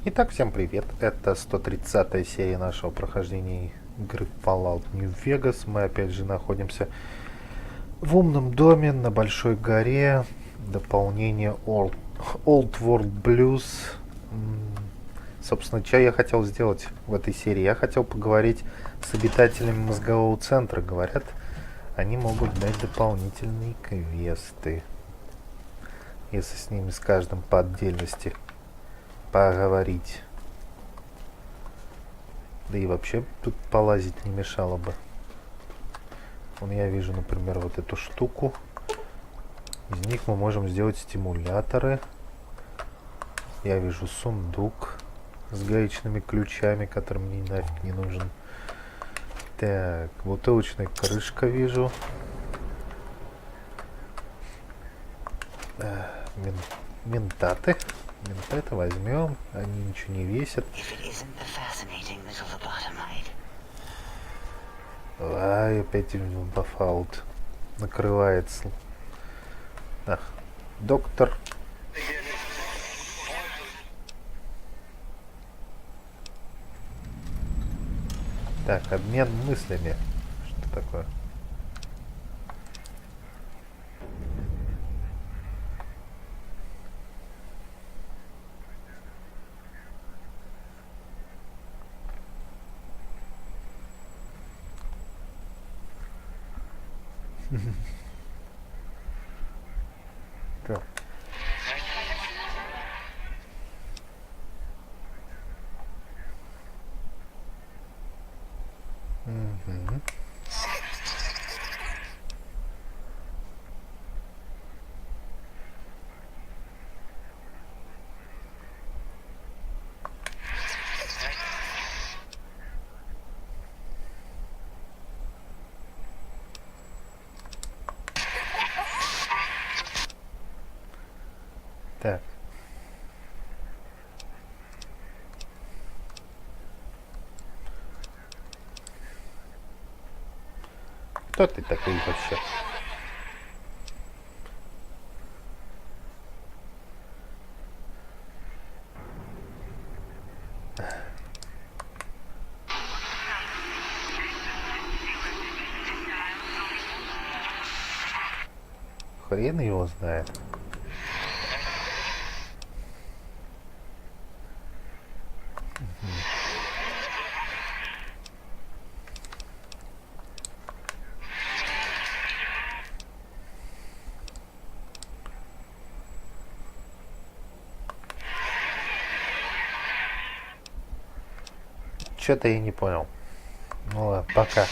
Итак, всем привет. Это 130-я серия нашего прохождения игры Fallout New Vegas. Мы опять же находимся в умном доме на большой горе. Дополнение Old World Blues. Собственно, что я хотел сделать в этой серии? Я хотел поговорить с обитателями Мозгового Центра. Говорят, они могут дать дополнительные квесты, если с ними с каждым по отдельности поговорить. Да и вообще тут полазить не мешало бы. Вон я вижу, например, вот эту штуку. Из них мы можем сделать стимуляторы. Я вижу сундук с гаечными ключами, который мне нафиг не нужен. Так, бутылочная крышка вижу. Ментаты. Ментаты возьмем, они ничего не весят. Ай, опять бафаут накрывается. Ах, доктор. Так, обмен мыслями. Что такое? Так. Угу. Так. Кто ты такой вообще? Хрен его знает. Что-то я не понял. Ну ладно, пока.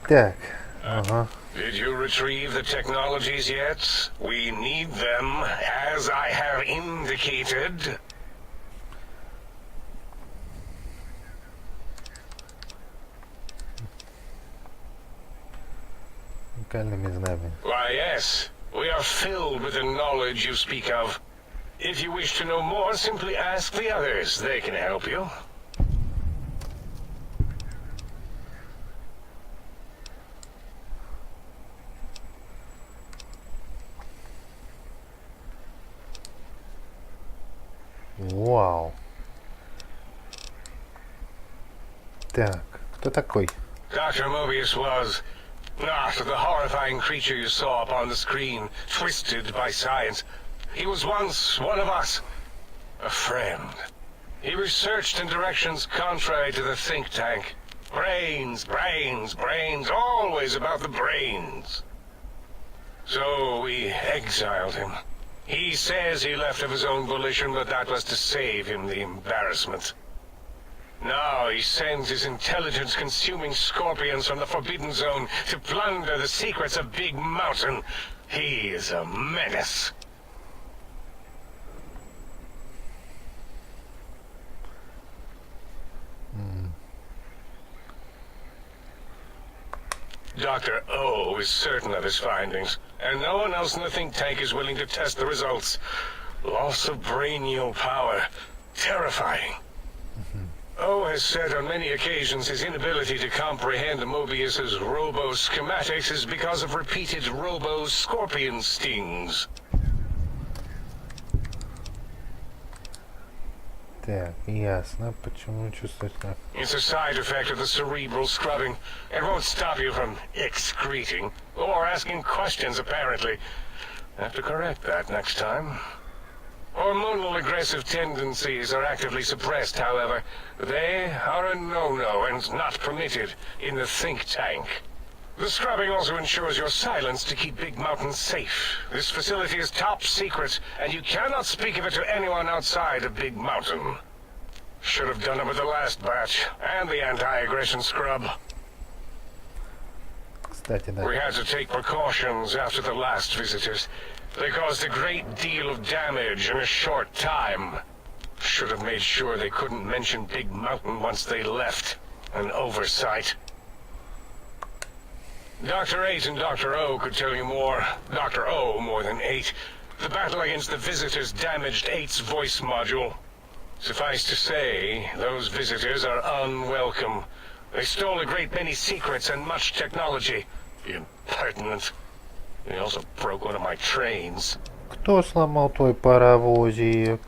Так, ага. Did you retrieve the technologies yet? We need them, as I have indicated. Уникальными знаниями. Why, yes. We are filled with the knowledge you speak of. If you wish to know more, simply ask the others. They can help you. Вау. Так, кто такой? Dr. Mobius was not the horrifying creature you saw upon the screen, twisted by science. He was once one of us, a friend. He researched in directions contrary to the think tank. Brains, brains, brains, always about the brains. So we exiled him. He says he left of his own volition, but that was to save him the embarrassment. Now he sends his intelligence-consuming scorpions from the Forbidden Zone to plunder the secrets of Big Mountain. He is a menace. Dr. O is certain of his findings, and no one else in the think tank is willing to test the results. Loss of brainial power. Terrifying. O has said on many occasions his inability to comprehend Mobius's robo-schematics is because of repeated robo-scorpion stings. Так, ясно. Почему чувствуешь так? It's a side effect of the cerebral scrubbing. It won't stop you from excreting or asking questions, apparently. Have to correct that next time. Hormonal aggressive tendencies are actively suppressed, however. They are a no-no and not permitted in the think tank. The scrubbing also ensures your silence to keep Big Mountain safe. This facility is top secret, and you cannot speak of it to anyone outside of Big Mountain. Should have done it with the last batch, and the anti-aggression scrub. Кстати, да. We had to take precautions after the last visitors. They caused a great deal of damage in a short time. Should have made sure they couldn't mention Big Mountain once they left. An oversight. Dr. 8 and Dr. O could tell you more. Dr. O more than 8. The battle against the visitors damaged 8's voice module. Suffice to say, those visitors are unwelcome. They stole a great many secrets and much technology. Impertinent. They also broke one of my trains. Кто сломал твой паровозик?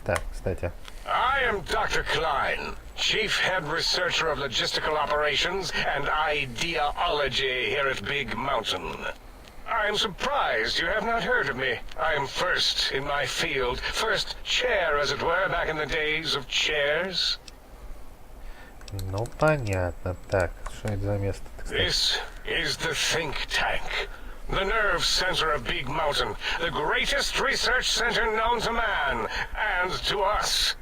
Так, кстати. I am Dr. Klein, Chief Head Researcher of Logistical Operations and Ideology here at Big Mountain. I am surprised you have not heard of me. I am first in my field, first chair, as it were, back in the days of chairs. Ну, понятно. Так, что это за место? This is the think tank, the nerve center of Big Mountain, the greatest research center known to man and to us.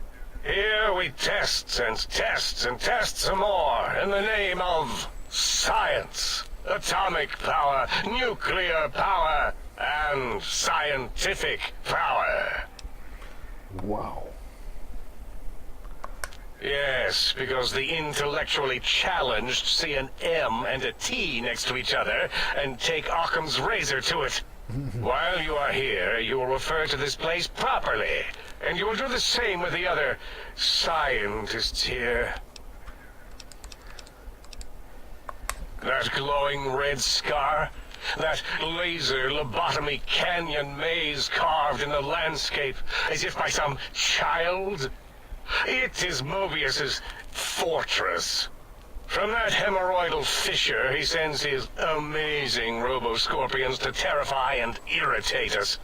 Here we test and test and test some more in the name of science, atomic power, nuclear power, and scientific power. Wow. Yes, because the intellectually challenged see an M and a T next to each other and take Occam's razor to it. While you are here, you will refer to this place properly, and you will do the same with the other scientists here. That glowing red scar, that laser lobotomy canyon maze carved in the landscape as if by some child. It is Mobius's fortress. From that hemorrhoidal fissure, he sends his amazing robo-scorpions to terrify and irritate us.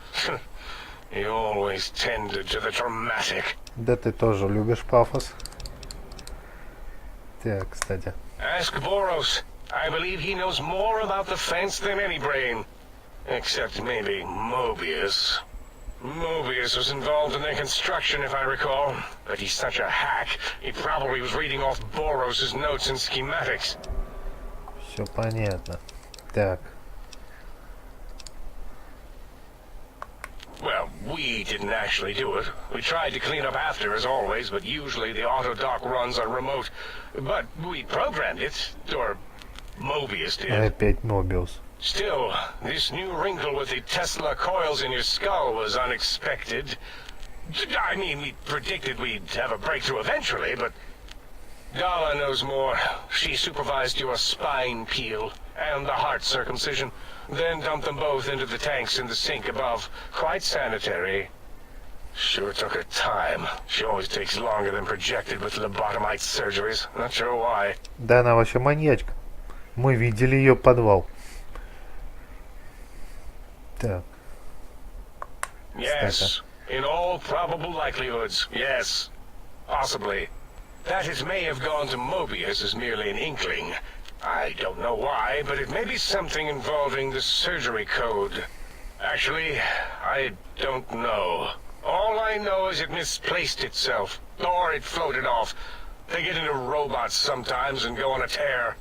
He always tended to the dramatic. Да ты тоже любишь пафос. Так, кстати. Ask Boros. I believe he knows more about the fence than any brain. Except maybe Mobius. Mobius was involved in their construction, if I recall. But he's such a hack, he probably was reading off Boros' notes and schematics. Все понятно. Так. Well, we didn't actually do it. We tried to clean up after, as always, but usually the auto dock runs are remote. But we programmed it, or Mobius did. Опять Мобиус. Still, this new wrinkle with the Tesla coils in your skull was unexpected. I mean, we predicted we'd have a breakthrough eventually, but Dalai knows more. She supervised your spine peel and the heart circumcision, then dumped them both into the tanks in the sink above. Quite sanitary. Sure took her time. She always takes longer than projected with lobotomite surgeries. Not sure why. Да она вообще маньячка. Мы видели ее подвал. Так. Yes, in all probable likelihoods, yes. Possibly. That it may have gone to Mobius is merely an inkling. I don't know why, but it may be something involving the surgery code. Actually, I don't know. All I know is it misplaced itself, or it floated off. They get into robots sometimes and go on a tear.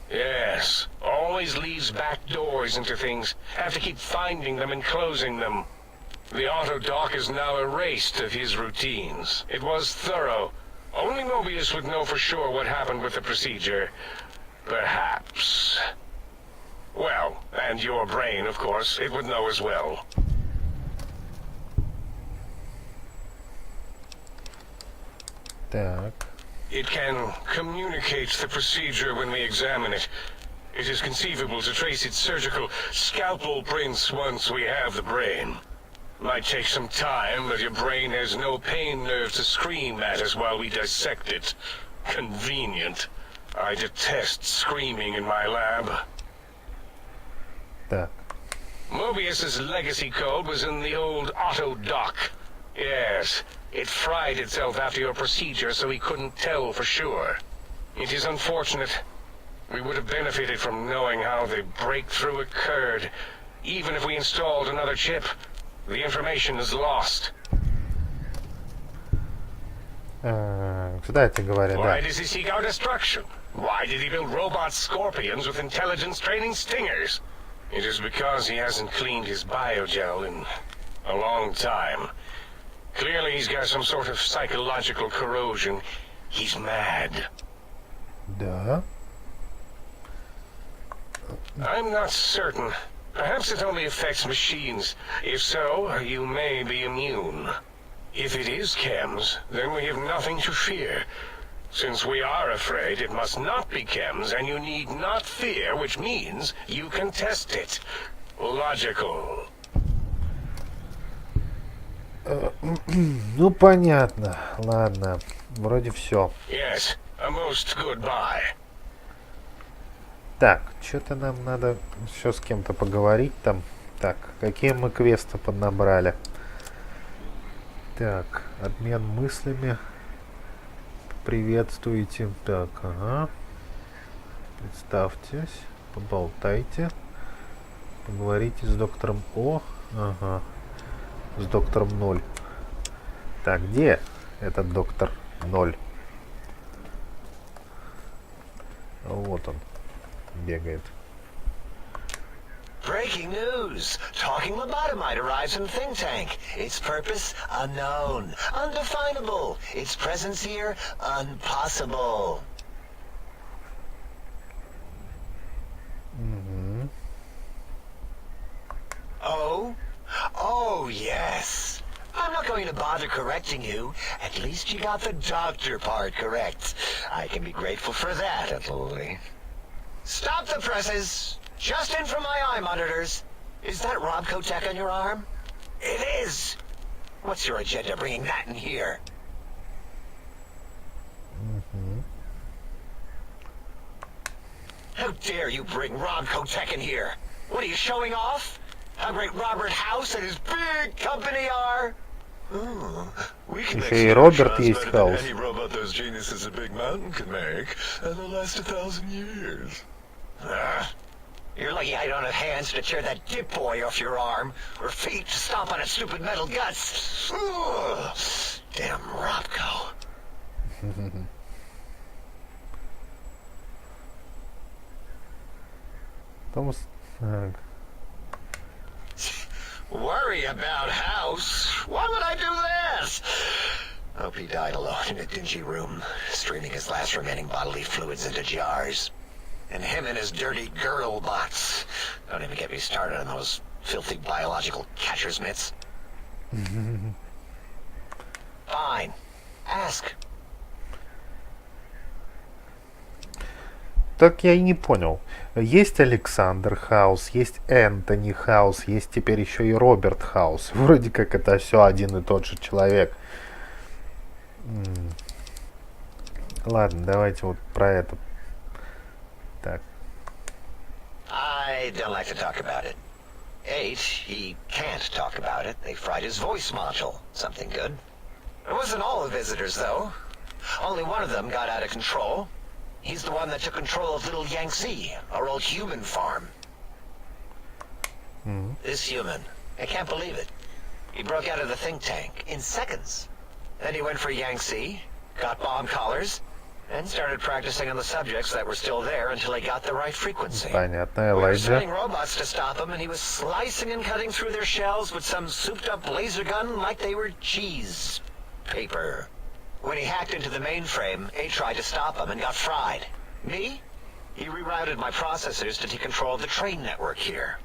Yes, always leaves back doors into things. Have to keep finding them and closing them. The auto dock is now erased of his routines. It was thorough. Only Mobius would know for sure what happened with the procedure. Perhaps. Well, and your brain, of course, it would know as well. Так. It can communicate the procedure when we examine it. It is conceivable to trace its surgical scalpel prints once we have the brain. Might take some time, but your brain has no pain nerve to scream at us while we dissect it. Convenient. I detest screaming in my lab. Так. Mobius's legacy code was in the old auto dock. Yes, it fried itself after your procedure, so he couldn't tell for sure. It is unfortunate. We would have benefited from knowing how the breakthrough occurred. Even if we installed another chip, the information is lost. Кстати говоря, Why да. does he seek our destruction? Why did he build robot scorpions with intelligence training stingers? It is because he hasn't cleaned his biogel in a long time. Clearly he's got some sort of psychological corrosion. He's mad. Да. I'm not certain. Perhaps it only affects machines. If so, you may be immune. If it is chems, then we have nothing to fear. Since we are afraid, it must not be chems, and you need not fear, which means you can test it. Logical. Ну, понятно. Ладно. Вроде все. Yes, a most goodbye. Так, что-то нам надо еще с кем-то поговорить там. Так, какие мы квесты поднабрали? Так, обмен мыслями. Приветствуйте. Так, ага. Представьтесь, поболтайте. Поговорите с доктором О. Ага. С доктором 0. Так, где этот доктор 0? Вот он. Бегает. Breaking news! Talking lobotomite arrives in think tank. Its purpose unknown, undefinable. Its presence here impossible. Oh yes. I'm not going to bother correcting you. At least you got the doctor part correct. I can be grateful for that, at least. Stop the presses! Just in from my eye monitors. Is that Robco tech on your arm? It is! What's your agenda bringing that in here? How dare you bring Robco tech in here? What are you showing off? How great Robert House and his big company are? We can Еще make и Роберт snapshots есть better than Хаус. any robot those geniuses at Big Mountain can make, and they'll last 1,000 years. You're lucky I don't have hands to tear that dip boy off your arm, or feet to stomp on its stupid metal guts. Ugh. Damn Robco. Томас. Так. Worry about House? Why would I do this? Hope he died alone in a dingy room, streaming his last remaining bodily fluids into jars. And him and his dirty girl bots. Don't even get me started on those filthy biological catcher's mitts. Fine. Ask. Так я и не понял. Есть Александр Хаус, есть Энтони Хаус, есть теперь еще и Роберт Хаус. Вроде как это все один и тот же человек. Ладно, давайте вот про это. Так. I don't like to talk about it. 8, he can't talk about it. They fried his voice module. Something good. It wasn't all the visitors, though. Only one of them got out of control. He's the one that took control of Little Yangtze, our old human farm. This human, I can't believe it. He broke out of the think tank in seconds. Then he went for Yangtze, got bomb collars, and started practicing on the subjects that were still there until he got the right frequency. Понятно, We were Элайджа. sending robots to stop him, and he was slicing and cutting through their shells with some souped-up laser gun like they were cheese paper. When he hacked into the mainframe, A tried to stop him and got fried. Me? He rerouted my processors to take control of the train network here.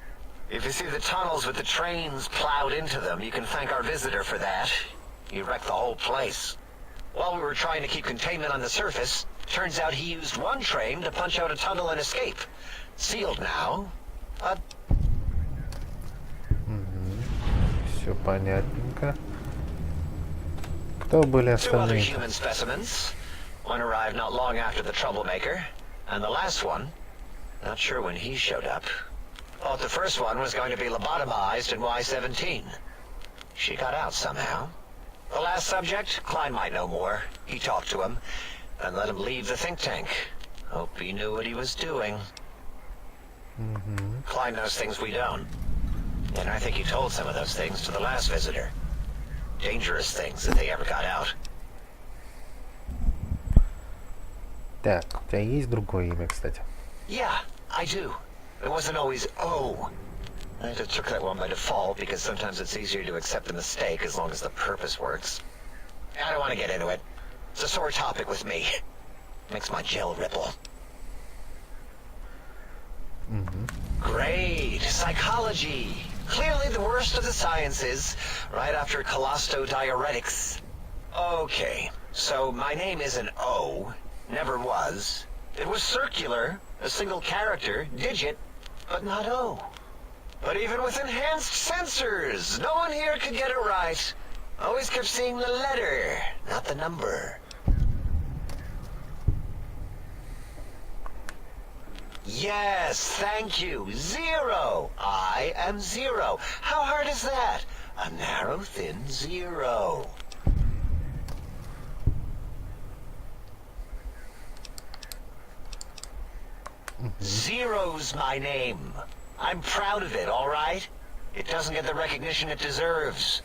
If you see the tunnels with the trains plowed into them, you can thank our visitor for that. He wrecked the whole place. While we were trying to keep containment on the surface, turns out he used one train to punch out a tunnel and escape. Sealed now, but... Все понятненько. Кто были Two other остальные? human specimens. One arrived not long after the troublemaker, and the last one, not sure when he showed up. Thought the first one was going to be lobotomized in Y-17. She got out somehow. The last subject, Klein might know more. He talked to him, and let him leave the think tank. Hope he knew what he was doing. Klein knows things we don't. And I think he told some of those things to the last visitor. Dangerous things if they ever got out. Так, у тебя есть другое имя, кстати? Yeah, I do. It wasn't always O. I just took that one by default because sometimes it's easier to accept a mistake as long as the purpose works. I don't want to get into it. It's a sore topic with me. Makes my gel ripple. Great. Psychology. Clearly the worst of the sciences, right after colostodiuretics. Okay, so my name is an O. Never was. It was circular, a single character, digit, but not O. But even with enhanced sensors, no one here could get it right. Always kept seeing the letter, not the number. Yes, thank you. 0. I am 0. How hard is that? A narrow, thin 0. Zero's my name. I'm proud of it, all right? It doesn't get the recognition it deserves.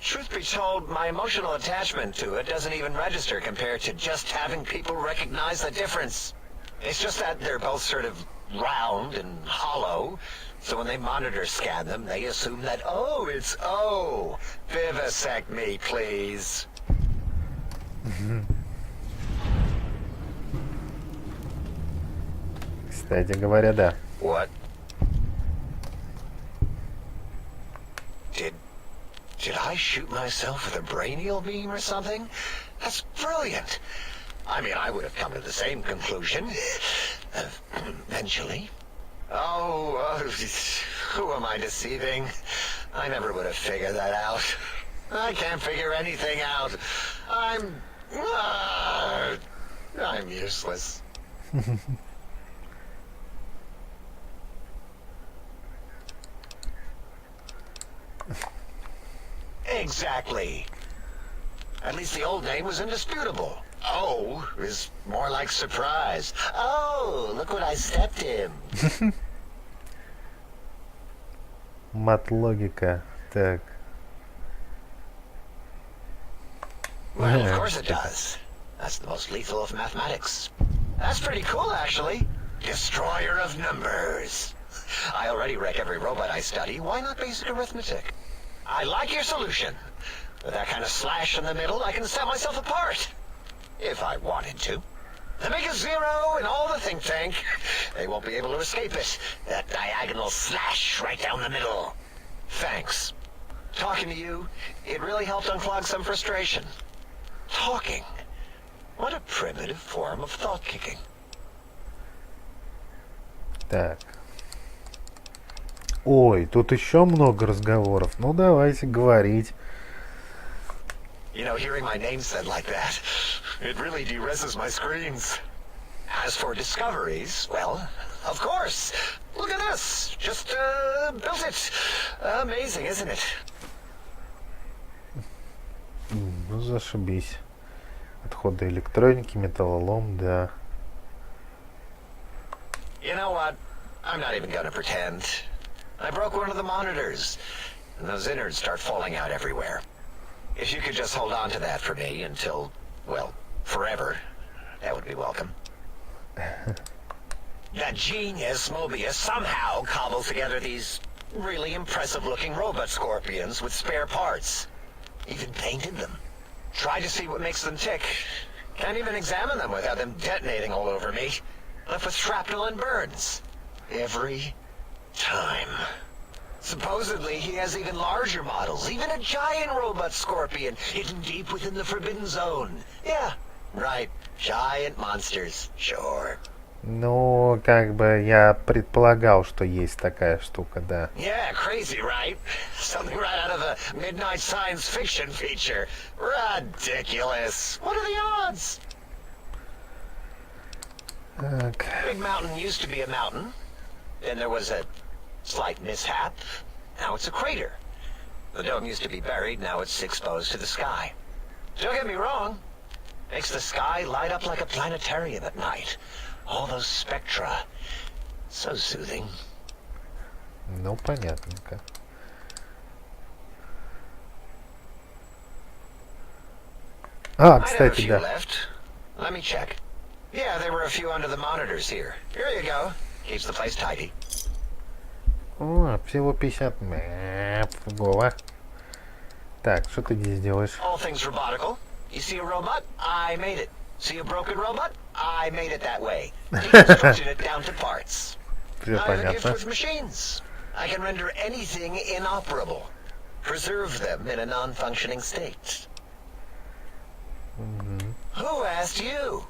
Truth be told, my emotional attachment to it doesn't even register compared to just having people recognize the difference. It's just that they're both sort of round and hollow, so when they monitor scan them, they assume that, oh, it's O. Vivisect me, please. Кстати говоря, да. What? Did I shoot myself with a brainial beam or something? That's brilliant. I mean, I would have come to the same conclusion. Eventually. Oh, who am I deceiving? I never would have figured that out. I can't figure anything out. I'm useless. Exactly. At least the old name was indisputable. O is more like surprise. Oh, look what I stepped in. Мат-логика. Так. Well, of course it does. That's the most lethal of mathematics. That's pretty cool, actually. Destroyer of numbers. I already wreck every robot I study. Why not basic arithmetic? I like your solution. With that kind of slash in the middle, I can set myself apart. If I wanted to. The biggest 0 in all the think tank. They won't be able to escape it. That diagonal slash right down the middle. Thanks. Talking to you, it really helped unclog some frustration. Talking. What a primitive form of thought kicking. Так. Ой, тут еще много разговоров. Ну, давайте говорить. You know, hearing my name said like that, it really de-reses my screens. As for discoveries, well, of course. Look at this. Just, built it. Amazing, isn't it? Ну, зашибись. Отходы электроники, металлолом, да. You know what? I'm not even gonna pretend. I broke one of the monitors, and those innards start falling out everywhere. If you could just hold on to that for me until, well, forever, that would be welcome. That genius Mobius somehow cobbled together these really impressive-looking robot scorpions with spare parts. Even painted them. Try to see what makes them tick. Can't even examine them without them detonating all over me. Left with shrapnel and burns. Every time. Supposedly, he has even larger models, even a giant robot scorpion hidden deep within the Forbidden Zone. Yeah, right. Giant monsters, sure. Ну, как бы я предполагал, что есть такая штука, да. Yeah, crazy, right? Something right out of a midnight science fiction feature. Ridiculous. What are the odds? Так. Big Mountain used to be a mountain. Then there was a slight mishap. Now it's a crater. The dome used to be buried, now it's exposed to the sky. Don't get me wrong. Makes the sky light up like a planetarium at night. All those spectra. So soothing. Ну, понятненько. А, Might have a кстати, few да. left. Let me check. Yeah, there were a few under the monitors here. Here you go. Keeps the place tidy. О, всего 50. Фигово. Так, что ты здесь делаешь? All things robotical. You see a robot? I made it. See a broken robot? I made it that way. Deconstructed it down to parts. Все I have a gift понятно. with machines. I can render anything inoperable. Preserve them in a non-functioning state. Who asked you?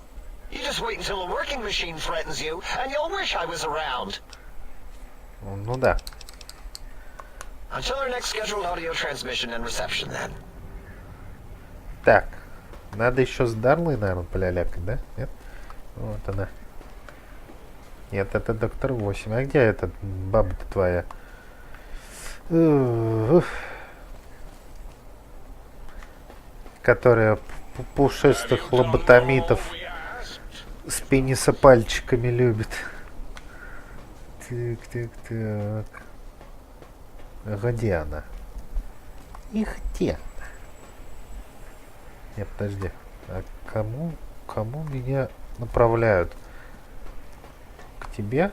You just wait until a working machine threatens you, and you'll wish I was around. Ну да. Until our next scheduled audio transmission and reception, then. Так. Надо еще с Дарлой, наверное, полялякать, да? Нет? Вот она. Нет, это доктор 8. А где эта баба-то твоя? Которая пушистых лоботомитов с пенисопальчиками любит. Так, так, так. Где она? И где? Нет, подожди. А кому меня направляют? К тебе?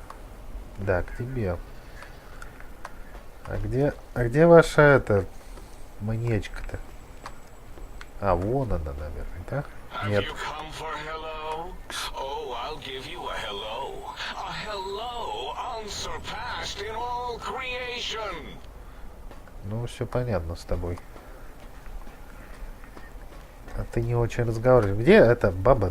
Да, к тебе. А где ваша эта маньячка-то? А, вон она, наверное, да? Нет. Have you come for hello? Oh, I'll give you a hello. A hello unsurpassed in all creation. Ну, все понятно с тобой. А ты не очень разговариваешь. Где эта баба?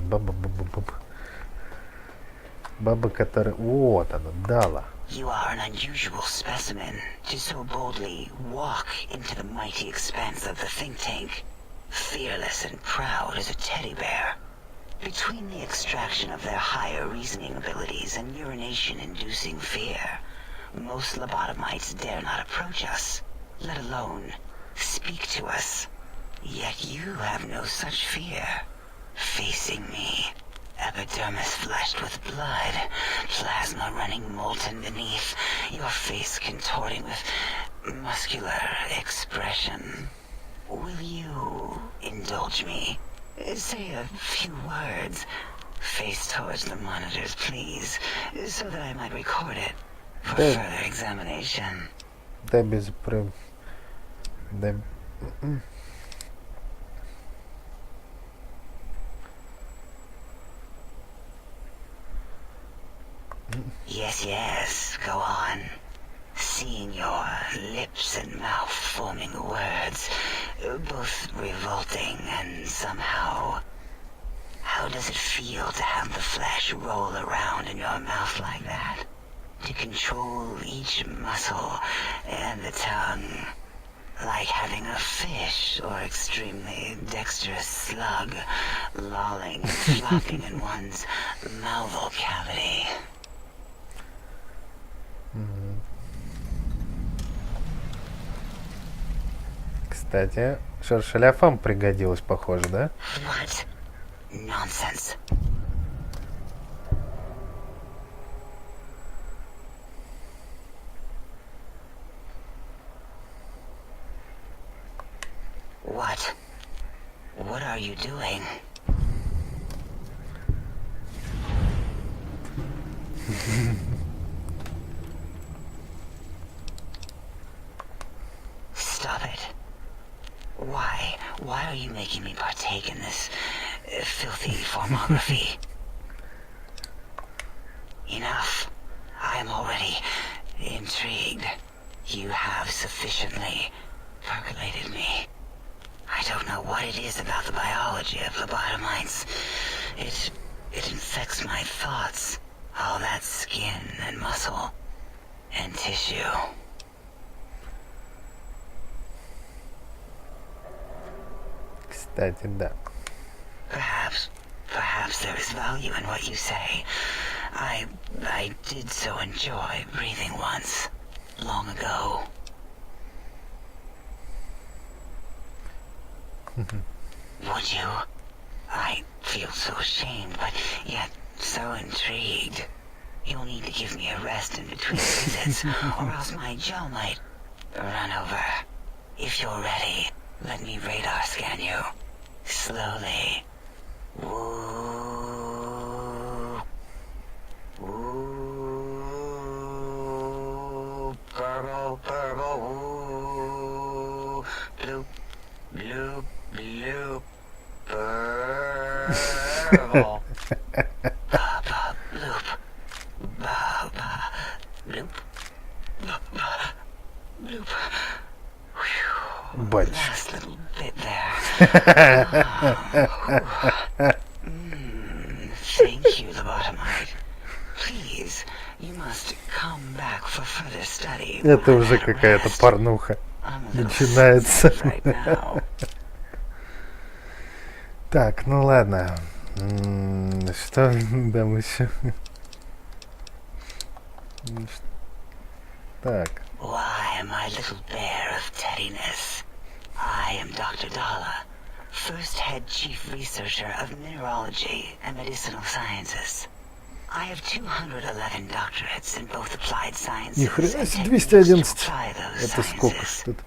Баба, которая... Вот она, Дала. You are an unusual specimen to so boldly walk into the mighty expanse of the think tank, fearless and proud as a teddy bear. Between the extraction of their higher reasoning abilities and urination-inducing fear, most lobotomites dare not approach us, let alone speak to us. Yet you have no such fear. Facing me, epidermis flushed with blood, plasma running molten beneath, your face contorting with muscular expression. Will you indulge me? Say a few words. Face towards the monitors, please, so that I might record it for further examination. Да, без Да... Yes, go on. Seeing your lips and mouth forming words, both revolting and somehow... How does it feel to have the flesh roll around in your mouth like that? To control each muscle and the tongue, like having a fish or extremely dexterous slug lolling and flopping in one's malval cavity. Кстати, шершеляфам пригодилось, похоже, да? What? Nonsense. What? What are you doing? Stop it. Why? Why are you making me partake in this filthy formography? Enough. I am already intrigued. You have sufficiently percolated me. I don't know what it is about the biology of lobotomites. It infects my thoughts. All that skin and muscle and tissue. Кстати, да. Perhaps there is value in what you say. I did so enjoy breathing once, long ago. Would you? I feel so ashamed, but yet so intrigued. You'll need to give me a rest in between visits, or else my jaw might run over. If you're ready, let me radar scan you. Slowly. Woo. Woo. Purple, purple, woo. Bloop, bloop, bloop. Purple. Ba, bloop. Ba, ba, bloop. Ba, ba, bloop. Whew. Бач. Last little bit there. Thank you, lobotomite. Please, you must come back for further study. Это уже какая-то порнуха начинается. Right now. Так, ну ладно. Что там еще? Так. Why, my little bear of teddiness? I am Dr. Dalai, first head chief researcher of mineralogy and medicinal sciences. I have 211 doctorates in both applied sciences Ни хрена and себе, techniques to 211. apply those Это сколько sciences. что-то?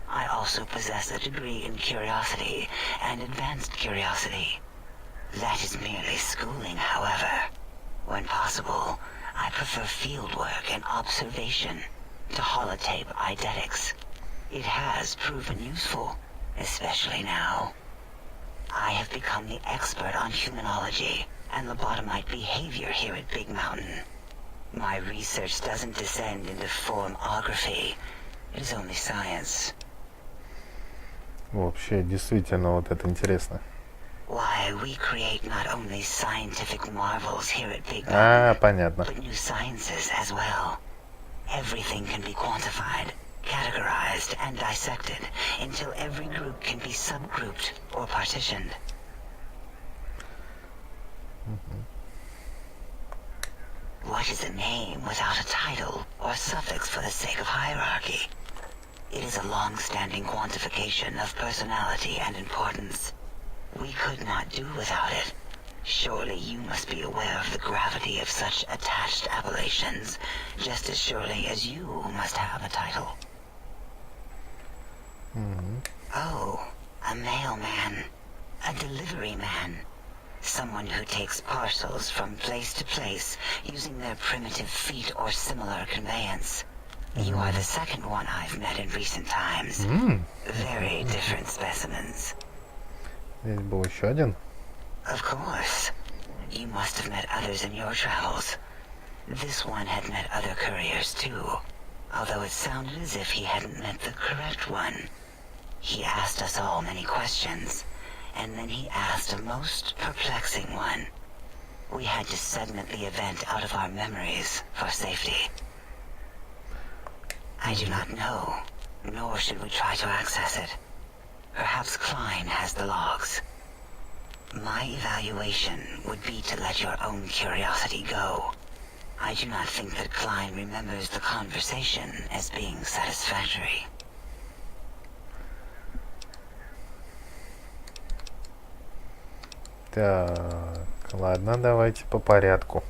I also possess a degree in curiosity and advanced curiosity. That is merely schooling, however. When possible, I prefer fieldwork and observation to holotape eidetics. It has proven useful, especially now. I have become the expert on humanology and lobotomite behavior here at Big Mountain. My research doesn't descend into formography. It is only science. Вообще, действительно, вот это интересно. Why, we create not only scientific marvels here at Big Mountain, А, понятно. but new sciences as well. Everything can be quantified, categorized, and dissected until every group can be subgrouped or partitioned. What is a name without a title or suffix for the sake of hierarchy? It is a long-standing quantification of personality and importance. We could not do without it. Surely you must be aware of the gravity of such attached appellations, just as surely as you must have a title. Oh, a mailman. A delivery man. Someone who takes parcels from place to place using their primitive feet or similar conveyance. You are the second one I've met in recent times. Very different specimens. Здесь был еще один. Of course. You must have met others in your travels. This one had met other couriers too, although it sounded as if he hadn't met the correct one. He asked us all many questions, and then he asked a most perplexing one. We had to segment the event out of our memories for safety. I do not know, nor should we try to access it. Perhaps Klein has the logs. My evaluation would be to let your own curiosity go. I do not think that Klein remembers the conversation as being satisfactory. Так, ладно, давайте по порядку.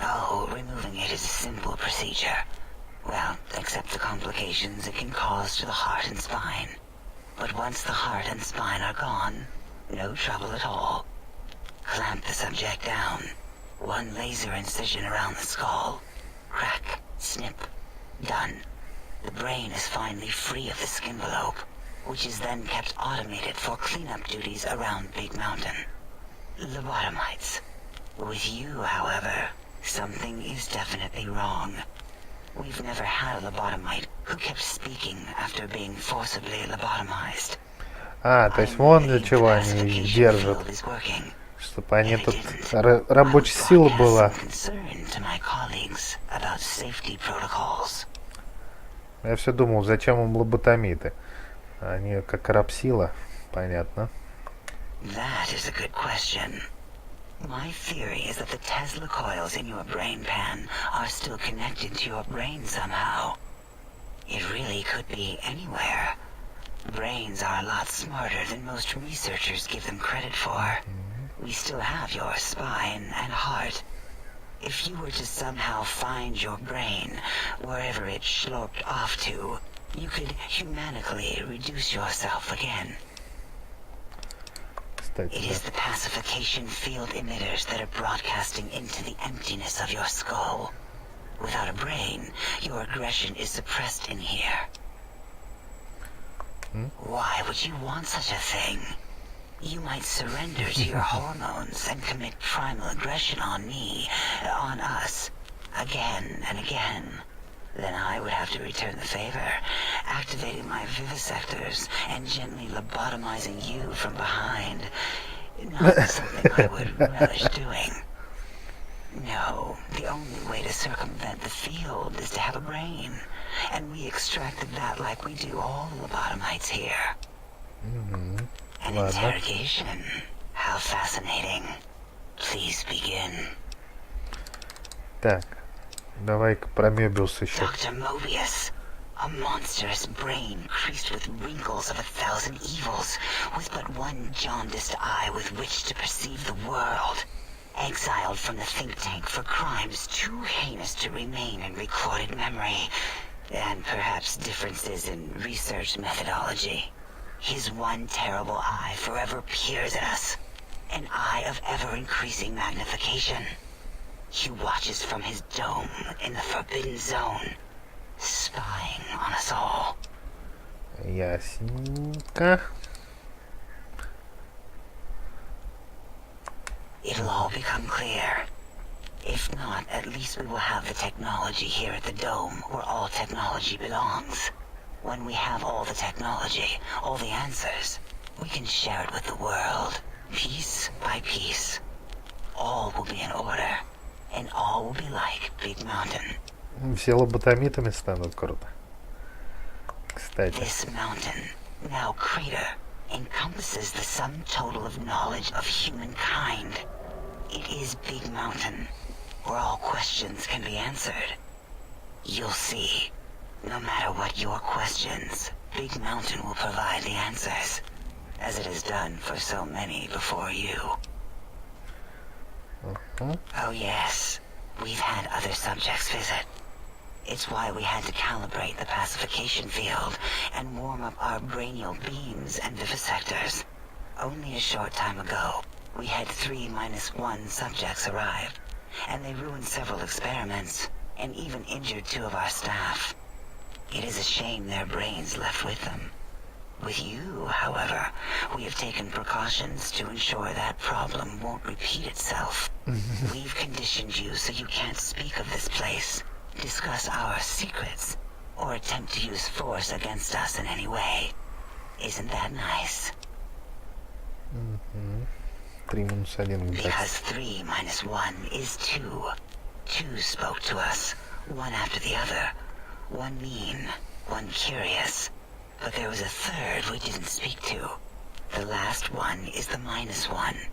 Oh, removing it is a simple procedure. Well, except the complications it can cause to the heart and spine. But once the heart and spine are gone, no trouble at all. Clamp the subject down. One laser incision around the skull. Crack. Snip. Done. The brain is finally free of the skin envelope. which is then kept automated for cleanup duties around Big Mountain. Lobotomites. With you, however, something is definitely wrong. We've never had a lobotomite who kept speaking after being forcibly lobotomized. А, то есть вон для чего они их держат. Чтобы они тут рабочая сила была. Я все думал, зачем им лоботомиты. Они как рабсила, понятно. That is a good question. My theory is that the Tesla coils in your brain pan are still connected to your brain somehow. It really could be anywhere. Brains are a lot smarter than most researchers give them credit for. We still have your spine and heart. If you were to somehow find your brain, wherever it sloped off to, you could humanically reduce yourself again. It is the pacification field emitters that are broadcasting into the emptiness of your skull. Without a brain, your aggression is suppressed in here. Why would you want such a thing? You might surrender to your hormones and commit primal aggression on me, on us, again and again. Then I would have to return the favor, activating my vivisectors and gently lobotomizing you from behind. Not something I would relish doing. No, the only way to circumvent the field is to have a brain. And we extracted that like we do all lobotomites here. An interrogation. How fascinating. Please begin. Так, давай-ка про Мёбиуса еще. Dr. Mobius. A monstrous brain creased with wrinkles of 1,000 evils, with but one jaundiced eye with which to perceive the world. Exiled from the think tank for crimes too heinous to remain in recorded memory, and perhaps differences in research methodology. His one terrible eye forever peers at us, an eye of ever-increasing magnification. He watches from his dome in the Forbidden Zone, spying on us all. Ясненько. It'll all become clear. If not, at least we will have the technology here at the Dome, where all technology belongs. When we have all the technology, all the answers, we can share it with the world, piece by piece. All will be in order, and all will be like Big Mountain. Все лоботомитами станут, круто. Кстати. This mountain, now crater, encompasses the sum total of knowledge of humankind. It is Big Mountain, where all questions can be answered. You'll see, no matter what your questions, Big Mountain will provide the answers, as it has done for so many before you. Oh yes, we've had other subjects visit. It's why we had to calibrate the pacification field and warm up our brainial beams and vivisectors. Only a short time ago, we had 3-1 subjects arrive, and they ruined several experiments, and even injured 2 of our staff. It is a shame their brains left with them. With you, however, we have taken precautions to ensure that problem won't repeat itself. We've conditioned you so you can't speak of this place, discuss our secrets, or attempt to use force against us in any way. Isn't that nice? 3-1. Because 3-1 is 2. 2 spoke to us, one after the other. One mean, one curious. But there was a third we didn't speak to. The last one is the -1.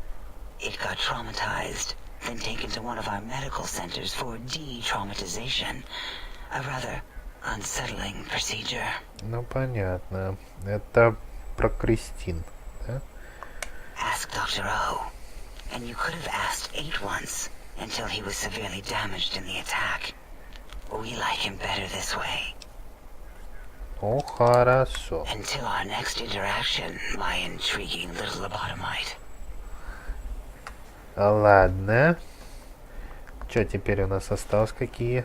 It got traumatized, then taken to one of our medical centers for de-traumatization. A rather unsettling procedure. Ну, понятно. Это про Кристин, да? Ask Dr. O. And you could have asked 8 once, until he was severely damaged in the attack. We like him better this way. О, хорошо. Until our next interaction, my intriguing little lobotomite. Ладно. Что теперь у нас осталось? Какие?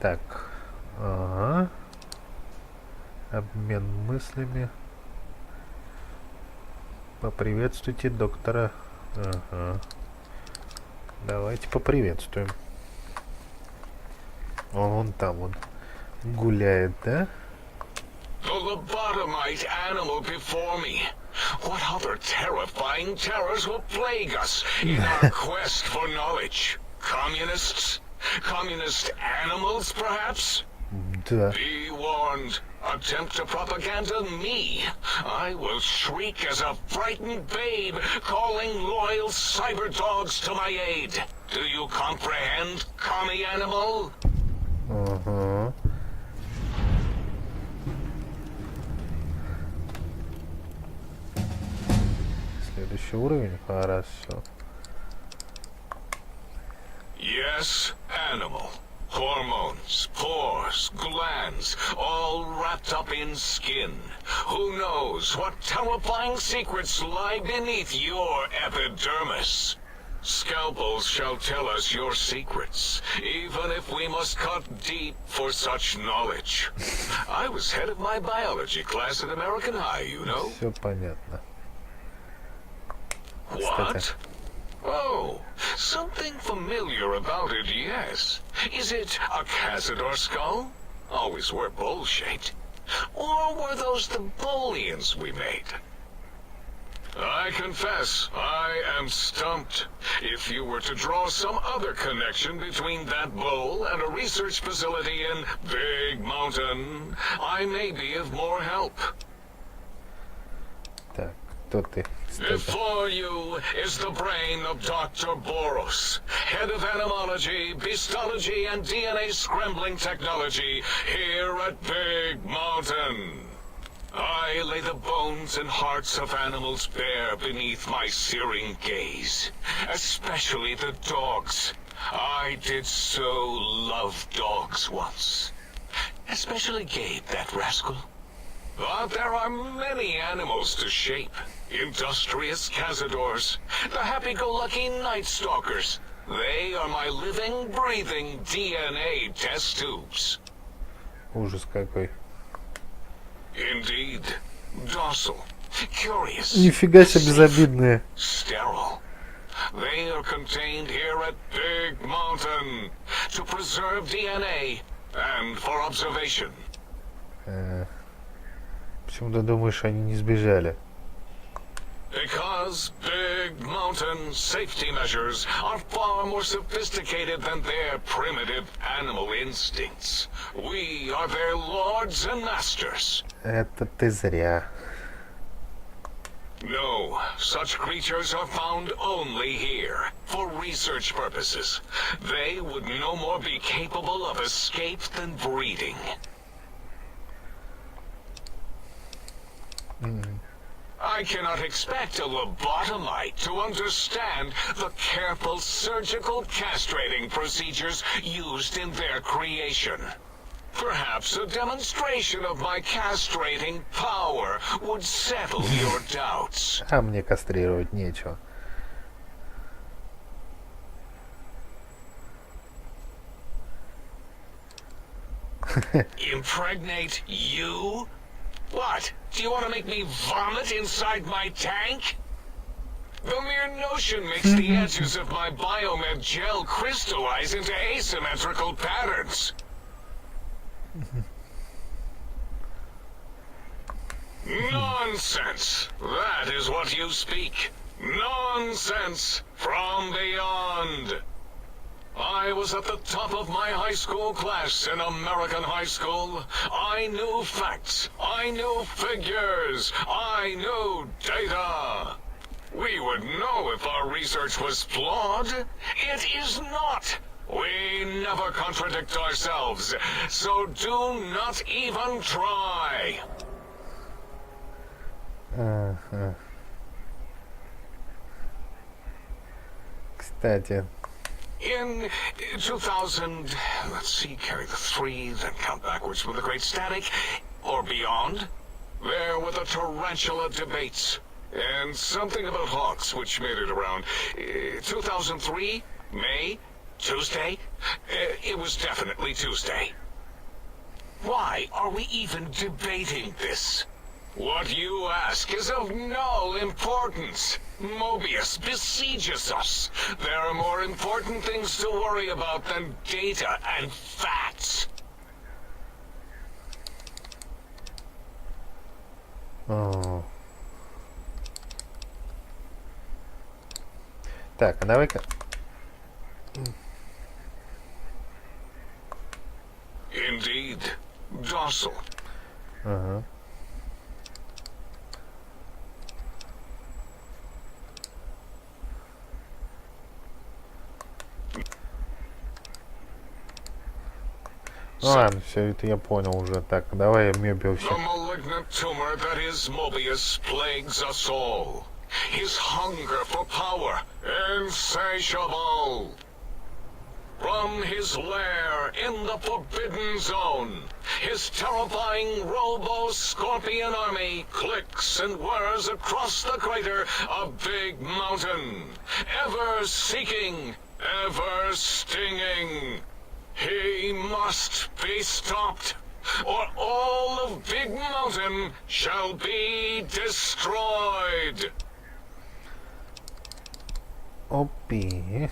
Так. Ага. Обмен мыслями. Поприветствуйте доктора. Ага. Давайте поприветствуем. Он там, он гуляет, да? The lobotomite animal before me. What other terrifying terrors will plague us in our quest for knowledge? Communists? Communist animals, perhaps? Да. Be warned. Attempt to propaganda me. I will shriek as a frightened babe, calling loyal cyber dogs to my aid. Do you comprehend, commie animal? Ага. Следующий уровень, хорошо. Yes, animal. Hormones, pores, glands, all wrapped up in skin. Who knows what terrifying secrets lie beneath your epidermis? Scalpels shall tell us your secrets, even if we must cut deep for such knowledge. I was head of my biology class at American High, you know. Все понятно. What? Oh, something familiar about it, yes. Is it a Cazador skull? Always were bowl-shaped. Or were those the Bolians we made? I confess, I am stumped. If you were to draw some other connection between that bowl and a research facility in Big Mountain, I may be of more help. Так, кто ты? Кстати. Before you is the brain of Dr. Boros, head of animology, beastology, and DNA scrambling technology here at Big Mountain. I lay the bones and hearts of animals bare beneath my searing gaze, especially the dogs. I did so love dogs once. Especially Gabe, that rascal. But there are many animals to shape. Industrious cazadors, the happy-go-lucky night stalkers. They are my living, breathing DNA test tubes. Ужас какой. Indeed. Docile, curious. Нифига себе безобидные. Sterile. They are contained here at Big Mountain to preserve DNA and for observation. Почему ты думаешь, они не сбежали? Because Big Mountain safety measures are far more sophisticated than their primitive animal instincts. We are their lords and masters. Это ты зря. No, such creatures are found only here, for research purposes. They would no more be capable of escape than breeding. I cannot expect a lobotomite to understand the careful surgical castrating procedures used in their creation. Perhaps a demonstration of my castrating power would settle your doubts. А мне кастрировать нечего. Impregnate you? What? Do you want to make me vomit inside my tank? The mere notion makes the edges of my biomed gel crystallize into asymmetrical patterns. Nonsense! That is what you speak. Nonsense from beyond. I was at the top of my high school class in American high school. I knew facts. I knew figures. I knew data. We would know if our research was flawed. It is not. We never contradict ourselves, so do not even try. Кстати, In 2000, let's see, carry the 3, then count backwards from the Great Static, or beyond, there were the tarantula debates, and something about hawks, which made it around 2003, May, Tuesday. It was definitely Tuesday. Why are we even debating this? What you ask is of no importance. Mobius besieges us. There are more important things to worry about than data and facts. О. Так, а давай-ка... Indeed, docile. Ага. Ладно, все это я понял уже. Так, давай Мёбиусе. The malignant tumor that is Mobius plagues us all. His hunger for power, insatiable. From his lair in the Forbidden Zone, his terrifying Robo-Scorpion army clicks and whirs across the crater a big mountain, ever seeking, ever stinging. He must be stopped, or all of Big Mountain shall be destroyed. Опи.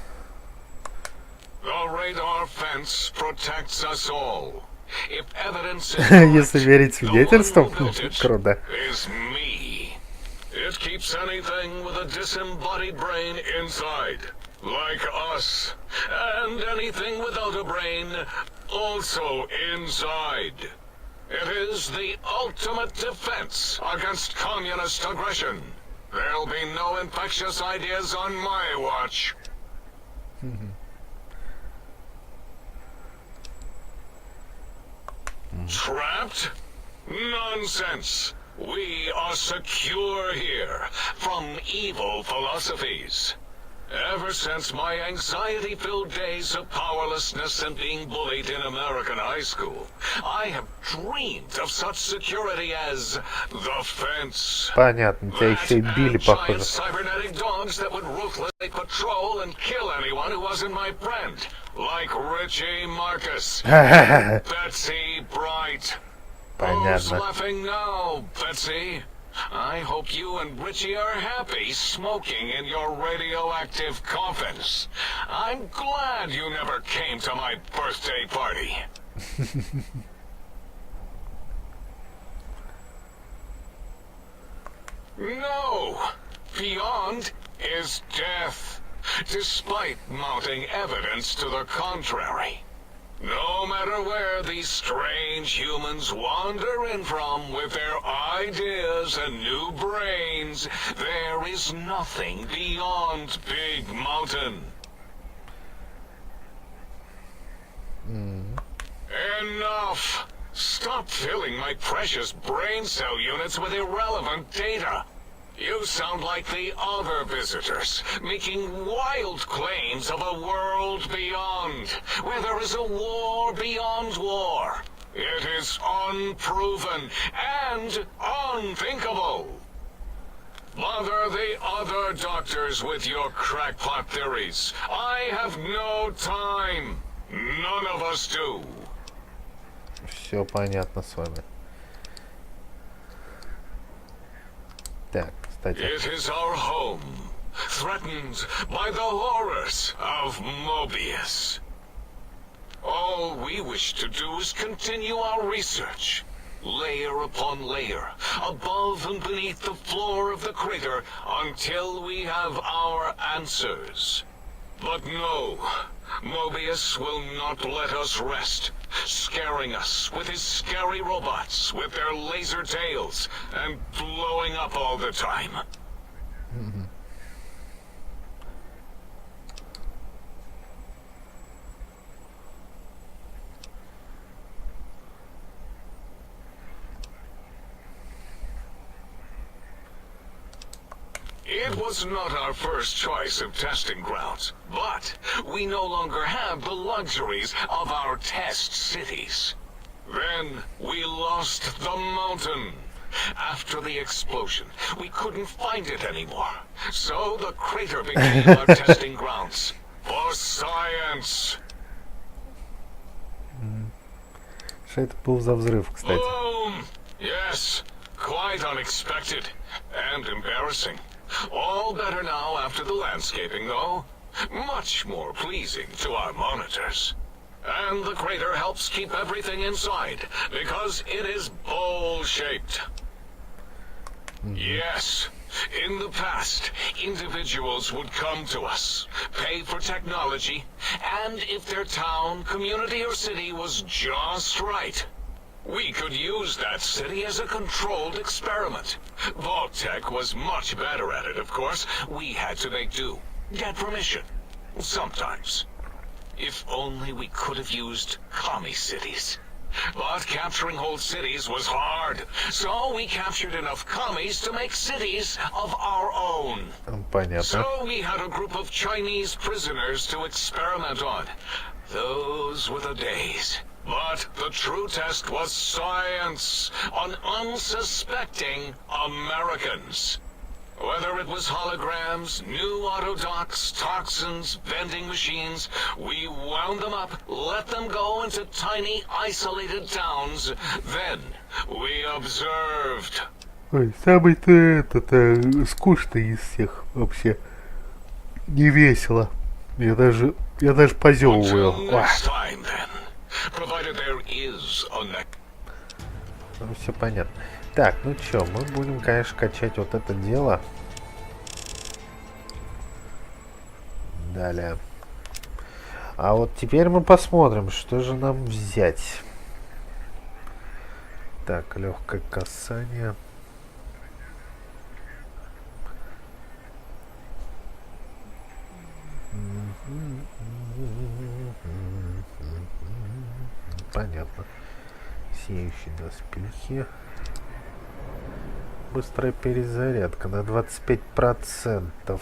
The radar fence protects us all. If evidence is Если correct, верить the one who свидетельствам, built it круто. is me. It keeps anything with a disembodied brain inside, like us, and anything without a brain also inside. It is the ultimate defense against communist aggression. There'll be no infectious ideas on my watch. Trapped? Nonsense! We are secure here from evil philosophies. Ever since my anxiety-filled days of powerlessness and being bullied in American high school, I have dreamed of such security as the fence. Понятно, тебя еще и That били, and giant похоже. cybernetic dogs that would ruthlessly patrol and kill anyone who wasn't my friend, like Richie Marcus, Betsy Bright. Who's Понятно. laughing now, Betsy? I hope you and Richie are happy smoking in your radioactive coffins. I'm glad you never came to my birthday party. No! Beyond is death, despite mounting evidence to the contrary. No matter where these strange humans wander in from with their ideas and new brains, there is nothing beyond Big Mountain. Enough! Stop filling my precious brain cell units with irrelevant data. You sound like the other visitors, making wild claims of a world beyond, where there is a war beyond war. It is unproven and unthinkable. Bother the other doctors with your crackpot theories. I have no time. None of us do. Все понятно с вами. Так, кстати. It is our home, threatened by the horrors of Mobius. All we wish to do is continue our research, layer upon layer, above and beneath the floor of the crater, until we have our answers. But no, Mobius will not let us rest, scaring us with his scary robots with their laser tails and blowing up all the time. It was not our first choice of testing grounds, but we no longer have the luxuries of our test cities. Then we lost the mountain. After the explosion, we couldn't find it anymore. So the crater became our testing grounds for science. Что это был за взрыв, кстати? Yes, quite unexpected and embarrassing. All better now after the landscaping, though. Much more pleasing to our monitors. And the crater helps keep everything inside, because it is bowl-shaped. Yes, in the past, individuals would come to us, pay for technology, and if their town, community, or city was just right, we could use that city as a controlled experiment. Vault-Tech was much better at it, of course. We had to make do. Get permission. Sometimes. If only we could have used commie cities. But capturing whole cities was hard, so we captured enough commies to make cities of our own. Понятно. So we had a group of Chinese prisoners to experiment on. Those were the days. But the true test was science on unsuspecting Americans. Whether it was holograms, new autodocs, toxins, vending machines, we wound them up, let them go into tiny, isolated towns. Then we observed. Ой, самый-то этот скучный из всех вообще. Не весело. Я даже позевываю. Ну, все понятно. Так, ну чё, мы будем, конечно, качать вот это дело. Далее. А вот теперь мы посмотрим, что же нам взять. Так, легкое касание. Понятно. Сеющие доспехи. Быстрая перезарядка на 25%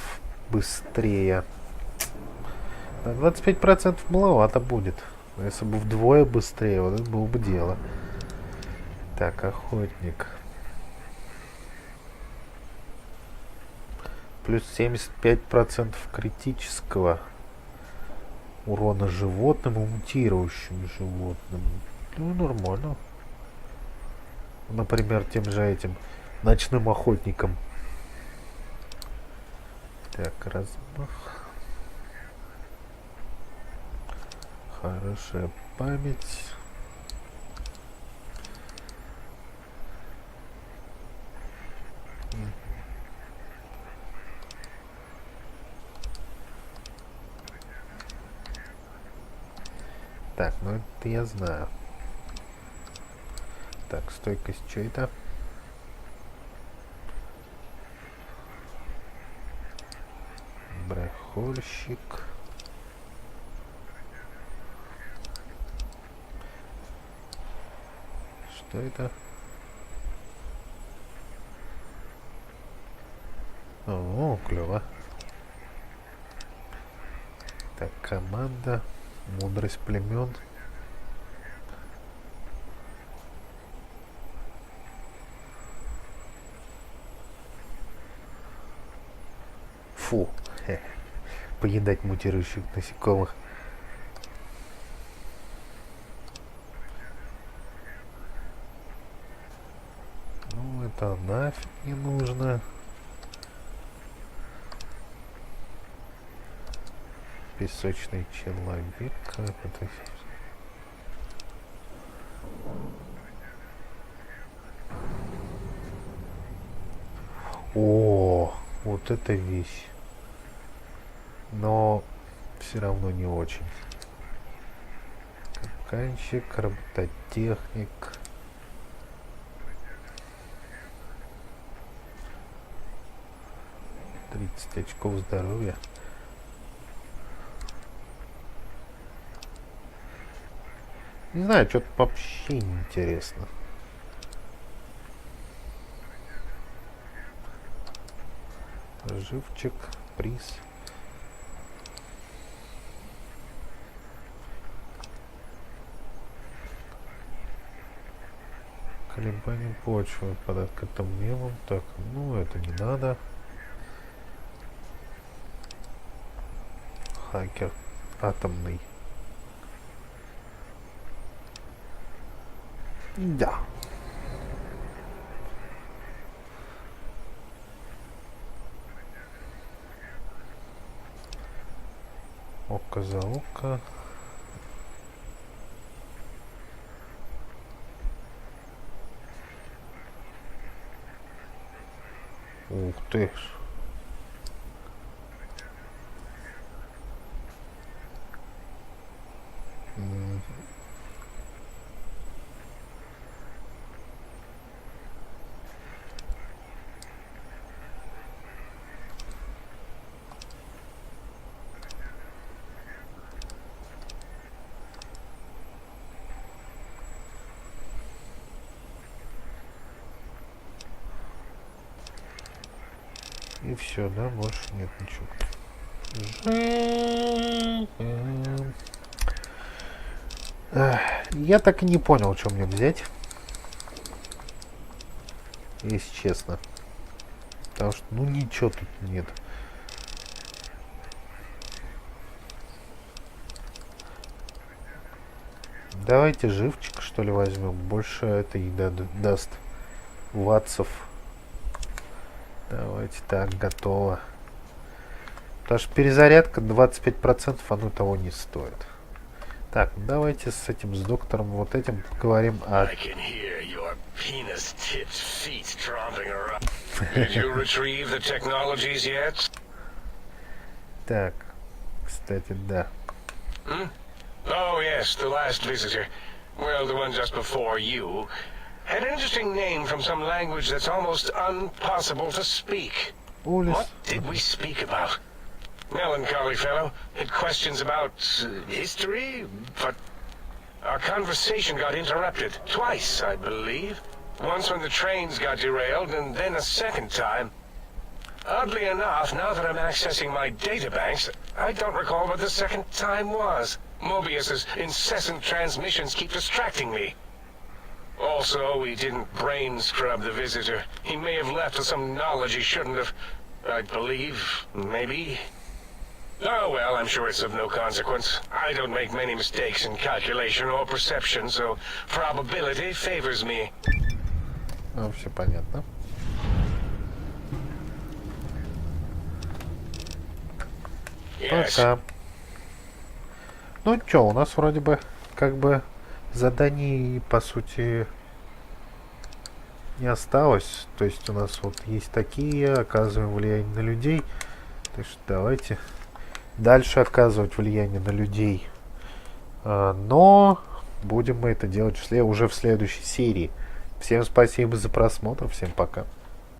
быстрее. На 25% маловато будет. Но если бы вдвое быстрее, вот это было бы дело. Так, охотник. Плюс 75% критического урона животным и мутирующим животным. Ну, нормально. Например, тем же этим ночным охотникам. Так, размах. Хорошая память. Так, ну это я знаю. Так, стойкость, что это? Брехольщик. Что это? О, клево. Так, команда. Мудрость племен. Фу. Поедать мутирующих насекомых. Ну, это нафиг не нужно. Песочный человек. Как это? О, вот эта вещь. Но все равно не очень. Капканщик, робототехник. $30 очков здоровья. Не знаю, что-то вообще неинтересно. Живчик, приз. Колебание почвы, подать к этому мемам. Так, ну это не надо. Хакер атомный. Да. Око за око. Ух ты ж. И все, да, больше нет ничего. Я так и не понял, что мне взять. Если честно. Потому что, ну, ничего тут нет. Давайте живчик, что ли, возьмем. Больше это еда даст ватсов. Давайте так, готово. Потому что перезарядка 25%, оно того не стоит. Так, давайте с этим, с доктором, вот этим поговорим о... I can hear your penis-tipped feet tromping around. Did you retrieve the technologies yet? Так, кстати, да. Hmm? Oh, yes, the last visitor. Well, the one just before you. Had an interesting name from some language that's almost impossible to speak. Улис. What did we speak about? Melancholy fellow. Had questions about history, but our conversation got interrupted twice, I believe. Once when the trains got derailed, and then a second time. Oddly enough, now that I'm accessing my databanks, I don't recall what the second time was. Mobius's incessant transmissions keep distracting me. Also, we didn't brain scrub the visitor. He may have left with some knowledge he shouldn't have. I believe, maybe. Oh well, I'm sure it's of no consequence. I don't make many mistakes in calculation or perception, so probability favors me. Ну, все понятно. Yes. Пока. Ну чё, у нас вроде бы как бы заданий по сути не осталось. То есть у нас вот есть такие, оказываем влияние на людей. Так что давайте дальше оказывать влияние на людей. Но будем мы это делать уже в следующей серии. Всем спасибо за просмотр, всем пока.